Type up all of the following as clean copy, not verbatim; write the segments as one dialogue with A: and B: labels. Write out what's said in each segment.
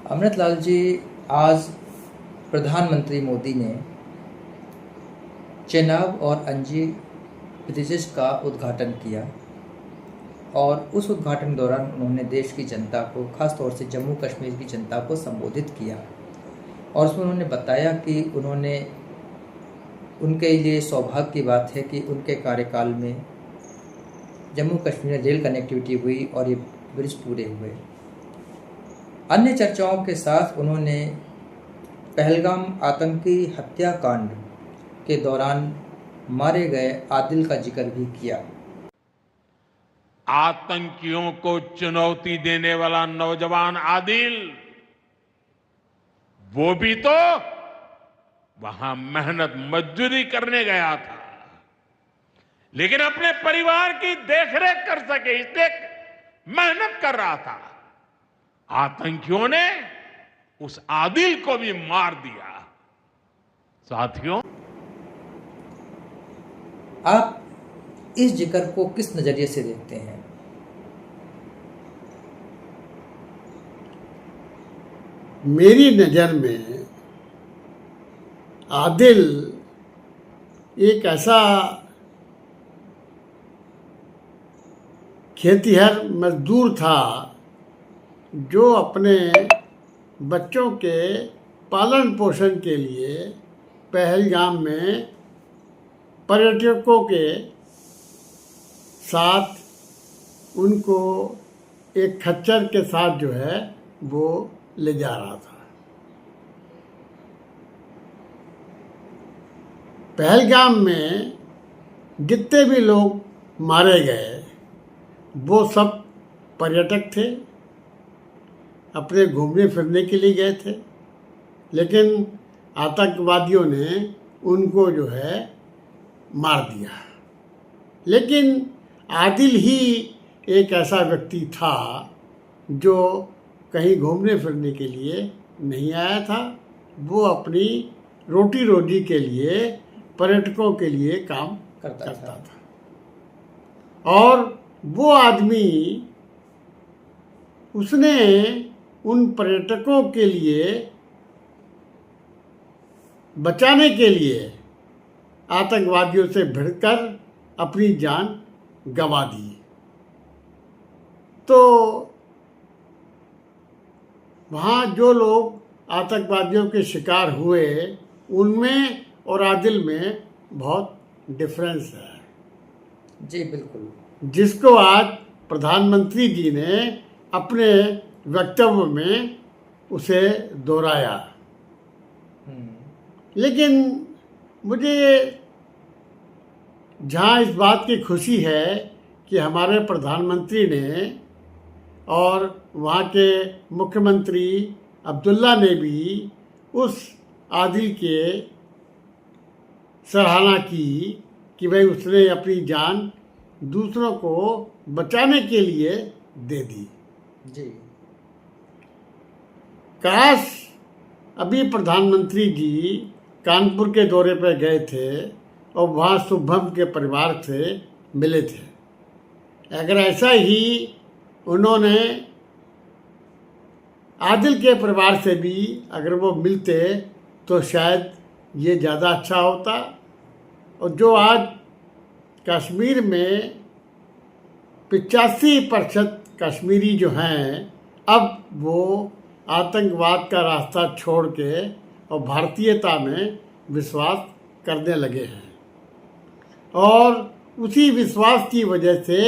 A: अमृतलाल जी, आज प्रधानमंत्री मोदी ने चेनाब और अंजी ब्रिजेस का उद्घाटन किया और उस उद्घाटन के दौरान उन्होंने देश की जनता को, खास तौर से जम्मू कश्मीर की जनता को संबोधित किया और उसमें उन्होंने बताया कि उनके लिए सौभाग्य की बात है कि उनके कार्यकाल में जम्मू कश्मीर में रेल कनेक्टिविटी हुई और ये ब्रिज पूरे हुए। अन्य चर्चाओं के साथ उन्होंने पहलगाम आतंकी हत्याकांड के दौरान मारे गए आदिल का जिक्र भी किया।
B: आतंकियों को चुनौती देने वाला नौजवान आदिल, वो भी तो वहां मेहनत मजदूरी करने गया था, लेकिन अपने परिवार की देखरेख कर सके इसलिए मेहनत कर रहा था। आतंकियों ने उस आदिल को भी मार दिया। साथियों,
A: आप इस जिक्र को किस नजरिए से देखते हैं?
C: मेरी नज़र में आदिल एक ऐसा खेतिहर मजदूर था जो अपने बच्चों के पालन पोषण के लिए पहलगाम में पर्यटकों के साथ उनको एक खच्चर के साथ जो है वो ले जा रहा था। पहलगाम में जितने भी लोग मारे गए वो सब पर्यटक थे, अपने घूमने फिरने के लिए गए थे, लेकिन आतंकवादियों ने उनको जो है मार दिया। लेकिन आदिल ही एक ऐसा व्यक्ति था जो कहीं घूमने फिरने के लिए नहीं आया था। वो अपनी रोटी रोजी के लिए पर्यटकों के लिए काम करता था। और वो आदमी, उसने उन पर्यटकों के लिए बचाने के लिए आतंकवादियों से भिड़कर अपनी जान गंवा दी। तो वहाँ जो लोग आतंकवादियों के शिकार हुए उनमें और आदिल में बहुत डिफरेंस है।
A: जी बिल्कुल,
C: जिसको आज प्रधानमंत्री जी ने अपने वक्तव्य में उसे दोहराया। लेकिन मुझे जहाँ इस बात की खुशी है कि हमारे प्रधानमंत्री ने और वहाँ के मुख्यमंत्री अब्दुल्ला ने भी उस आदिल के सराहना की कि भाई उसने अपनी जान दूसरों को बचाने के लिए दे दी।
A: जी,
C: काश अभी प्रधानमंत्री जी कानपुर के दौरे पर गए थे और वहाँ शुभम के परिवार से मिले थे। अगर ऐसा ही उन्होंने आदिल के परिवार से भी अगर वो मिलते तो शायद ये ज़्यादा अच्छा होता। और जो आज कश्मीर में 85% कश्मीरी जो हैं, अब वो आतंकवाद का रास्ता छोड़ के और भारतीयता में विश्वास करने लगे हैं। और उसी विश्वास की वजह से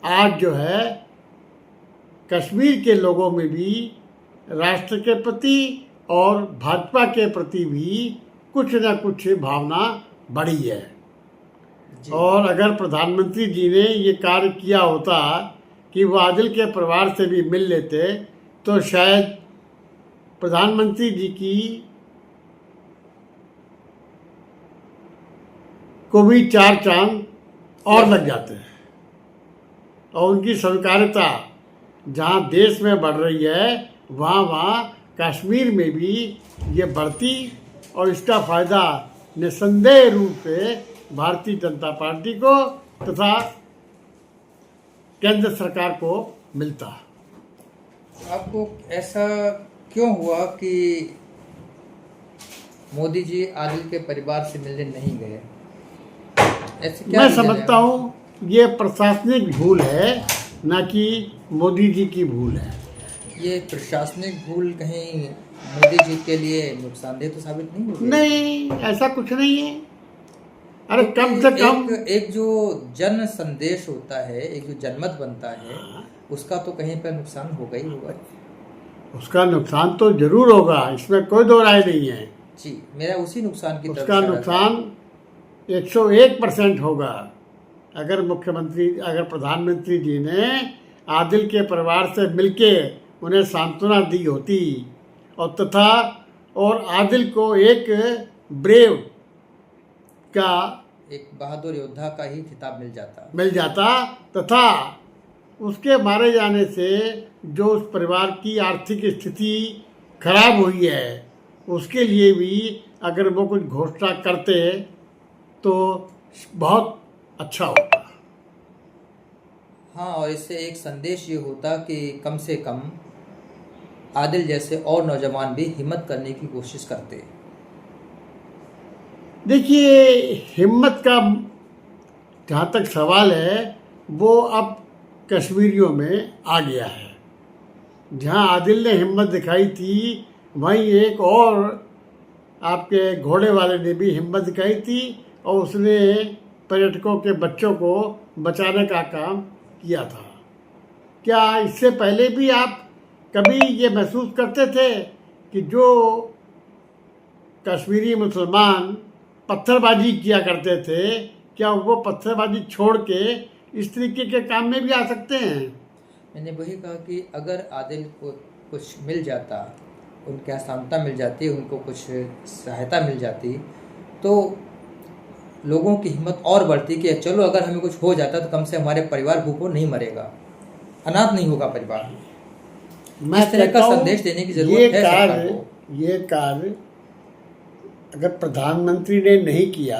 C: आज जो है कश्मीर के लोगों में भी राष्ट्र के प्रति और भाजपा के प्रति भी कुछ न कुछ भावना बढ़ी है। और अगर प्रधानमंत्री जी ने ये कार्य किया होता कि वो आदिल के परिवार से भी मिल लेते तो शायद प्रधानमंत्री जी की को भी 4 चांद और लग जाते हैं। और उनकी स्वीकार्यता जहाँ देश में बढ़ रही है वहाँ कश्मीर में भी ये बढ़ती और इसका फायदा निसंदेह रूप से भारतीय जनता पार्टी को तथा केंद्र सरकार को मिलता।
A: आपको ऐसा क्यों हुआ कि मोदी जी आदिल के परिवार से मिलने नहीं गए? ऐसे क्या
C: मैं
A: रीजन है?
C: समझता हूँ ये प्रशासनिक भूल है, ना कि मोदी जी की भूल है।
A: ये प्रशासनिक भूल कहीं मोदी जी के लिए नुकसानदेह तो साबित नहीं होगी?
C: नहीं, ऐसा कुछ नहीं है। अरे कम से कम
A: एक जो जन संदेश होता है, एक जो जनमत बनता है, उसका तो कहीं पर नुकसान होगा ही होगा।
C: उसका नुकसान तो जरूर होगा, इसमें कोई दो राय नहीं है।
A: जी, मेरा उसी नुकसान की तरफ
C: उसका
A: इशारा था।
C: नुकसान 101% होगा। अगर प्रधानमंत्री जी ने आदिल के परिवार से मिलके उन्हें सांत्वना दी होती और आदिल को एक ब्रेव का
A: एक बहादुर योद्धा का ही खिताब
C: मिल जाता तथा उसके मारे जाने से जो उस परिवार की आर्थिक स्थिति खराब हुई है उसके लिए भी अगर वो कुछ घोषणा करते तो बहुत अच्छा होता।
A: हाँ, और इससे एक संदेश ये होता कि कम से कम आदिल जैसे और नौजवान भी हिम्मत करने की कोशिश करते।
C: देखिए, हिम्मत का जहाँ तक सवाल है वो अब कश्मीरियों में आ गया है। जहाँ आदिल ने हिम्मत दिखाई थी वहीं एक और आपके घोड़े वाले ने भी हिम्मत दिखाई थी और उसने पर्यटकों के बच्चों को बचाने का काम किया था। क्या इससे पहले भी आप कभी ये महसूस करते थे कि जो कश्मीरी मुसलमान पत्थरबाजी किया करते थे, क्या वो पत्थरबाजी छोड़ के इस तरीके के काम में भी आ सकते हैं?
A: मैंने वही कहा कि अगर आदिल को कुछ मिल जाता, उनके यहाँ सांत्वना मिल जाती, उनको कुछ सहायता मिल जाती, तो लोगों की हिम्मत और बढ़ती कि चलो अगर हमें कुछ हो जाता तो कम से हमारे परिवार भूखों नहीं मरेगा, अनाथ नहीं होगा परिवार।
C: मैं
A: इस तरह का संदेश देने की जरूरत है सरकार को।
C: ये कार्य अगर प्रधानमंत्री ने नहीं किया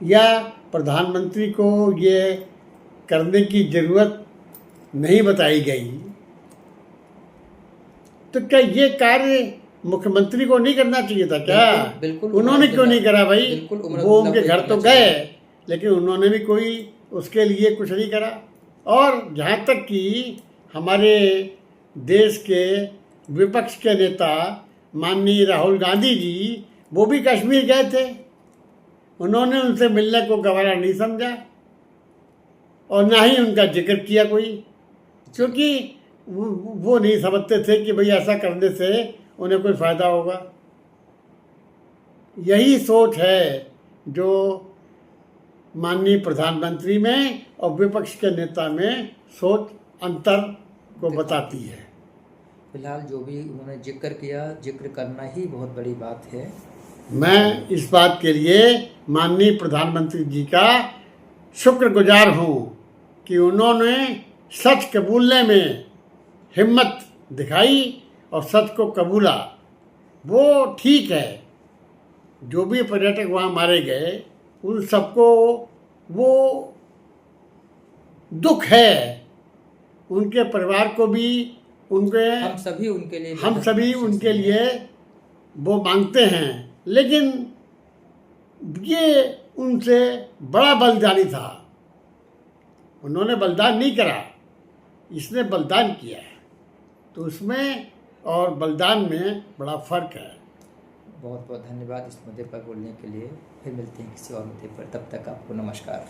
C: या प्रधानमंत्री को ये करने की जरूरत नहीं बताई गई तो क्या ये कार्य मुख्यमंत्री को नहीं करना चाहिए था क्या?
A: बिल्कुल
C: उन्होंने क्यों नहीं करा भाई? वो उनके घर तो गए लेकिन उन्होंने भी कोई उसके लिए कुछ नहीं करा। और जहाँ तक कि हमारे देश के विपक्ष के नेता माननीय राहुल गांधी जी, वो भी कश्मीर गए थे, उन्होंने उनसे मिलने को गवारा नहीं समझा और ना ही उनका जिक्र किया कोई, क्योंकि वो नहीं समझते थे कि भाई ऐसा करने से उन्हें कोई फ़ायदा होगा। यही सोच है जो माननीय प्रधानमंत्री में और विपक्ष के नेता में सोच अंतर को बताती है।
A: फिलहाल जो भी उन्होंने जिक्र करना ही बहुत बड़ी बात है।
C: मैं इस बात के लिए माननीय प्रधानमंत्री जी का शुक्रगुजार हूँ कि उन्होंने सच कबूलने में हिम्मत दिखाई और सच को कबूला। वो ठीक है, जो भी पर्यटक वहाँ मारे गए उन सबको वो दुख है, उनके परिवार को भी,
A: हम सभी उनके लिए
C: वो मांगते हैं, लेकिन ये उनसे बड़ा बलिदानी था। उन्होंने बलिदान नहीं करा, इसने बलिदान किया है, तो उसमें और बलिदान में बड़ा फर्क है।
A: बहुत बहुत धन्यवाद इस मुद्दे पर बोलने के लिए। फिर मिलते हैं किसी और मुद्दे पर, तब तक आपको नमस्कार।